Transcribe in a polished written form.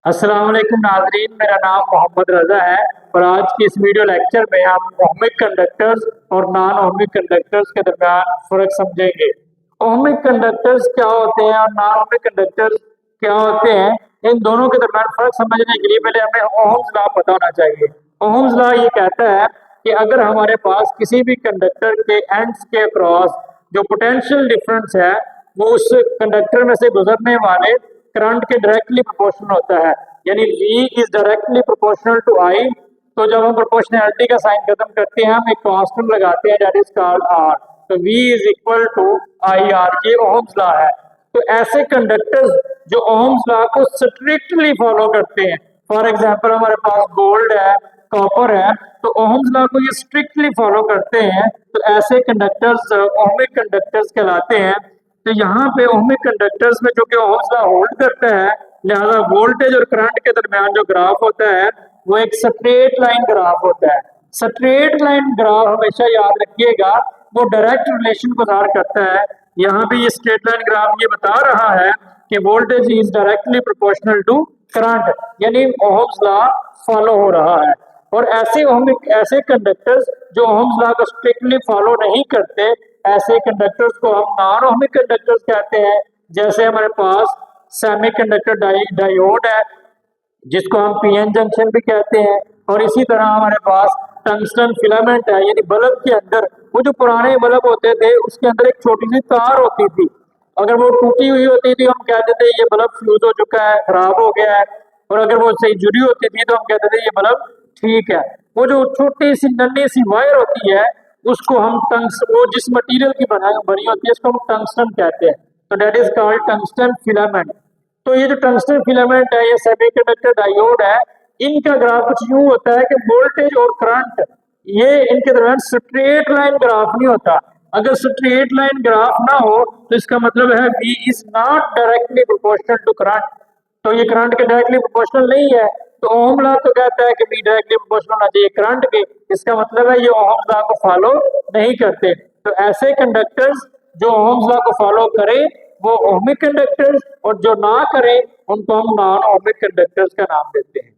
अस्सलाम वालेकुम नाज़रीन, मेरा नाम मोहम्मद रज़ा है और आज की इस वीडियो लेक्चर में हम ओहमिक कंडक्टर्स और नॉन ओहमिक कंडक्टर्स के दरमियान फ़र्क समझेंगे। ओहमिक कंडक्टर्स क्या होते हैं और नॉन ओहमिक कंडक्टर्स क्या होते हैं, इन दोनों के दरमियान फ़र्क समझने के लिए पहले हमें ओहम्स लॉ पता होना चाहिए। ओहम्स लॉ ये कहता है कि अगर हमारे पास किसी भी कंडक्टर के एंड्स के अक्रॉस जो पोटेंशियल डिफरेंस है वो उस कंडक्टर में से गुजरने वाले करंट के डायरेक्टली प्रोपोर्शनल होता है, यानी V is directly proportional to I। तो जब हम प्रोपोर्शनैलिटी का साइन खत्म करते हैं हम एक कांस्टेंट लगाते हैं दैट इज कॉल्ड R। तो V is equal to IR, ये ओहम्स लॉ है। तो ऐसे कंडक्टर्स जो ओहम्स लॉ को स्ट्रिक्टली फॉलो करते हैं, फॉर एग्जांपल हमारे पास गोल्ड है, कॉपर है, तो ओहम्स लॉ को ये स्ट्रिक्टली फॉलो करते हैं, तो ऐसे कंडक्टर्स ओहमिक कंडक्टर्स कहलाते हैं। तो यहाँ पे ओहमिक कंडक्टर्स में जो कि ओहम्स लॉ होल्ड करता है, लिहाजा वोल्टेज और करंट के दरमियान जो ग्राफ होता है वो एक स्ट्रेट लाइन ग्राफ होता है। स्ट्रेट लाइन ग्राफ हमेशा याद रखिएगा, वो डायरेक्ट रिलेशन को ज़ाहिर करता है। यहाँ पे ये स्ट्रेट लाइन ग्राफ ये बता रहा है कि voltage is directly proportional to current, यानी ओहम्स लॉ फॉलो हो रहा है। और ऐसे कंडक्टर्स जो ओहम्स लॉ को स्ट्रिक्टली फॉलो नहीं करते, ऐसे कंडक्टर्स को हम नॉन ओहमिक कंडक्टर्स कहते हैं। जैसे हमारे पास सेमीकंडक्टर डायोड है जिसको हम पीएन जंक्शन भी कहते हैं, और इसी तरह हमारे पास टंगस्टन फिलामेंट है, यानी बल्ब के अंदर वो जो पुराने बल्ब होते थे उसके अंदर एक छोटी सी तार होती थी, अगर वो टूटी हुई होती थी हम कहते थे ये बल्ब फ्यूज हो चुका है, खराब हो गया है, और अगर वो सही जुड़ी होती थी तो हम कहते थे ये बल्ब ठीक है। वो जो छोटी सी नन्ही सी वायर होती है उसको हम वो जिस मटेरियल की बनी होती है उसको हम टंगस्टन कहते हैं, तो that is called tungsten filament. तो ये जो टंगस्टन फिलामेंट है, ये सेमीकंडक्टर डायोड है, इनका ग्राफ कुछ यूं होता है कि वोल्टेज और करंट ये इनके दरमियान स्ट्रेट लाइन ग्राफ नहीं होता। अगर स्ट्रेट लाइन ग्राफ ना हो तो इसका मतलब है V is not directly proportional to current, तो ये करंट के डायरेक्टली प्रोपोर्शनल नहीं है। तो ओम लॉ तो कहता है कि V डायरेक्टली प्रोपोर्शनल होना चाहिए करंट के, इसका मतलब है ये ओम लॉ को फॉलो नहीं करते। तो ऐसे कंडक्टर्स जो ओम लॉ को फॉलो करें वो ओहमिक कंडक्टर्स, और जो ना करें उनको हम नॉन ओहमिक कंडक्टर्स का नाम देते हैं।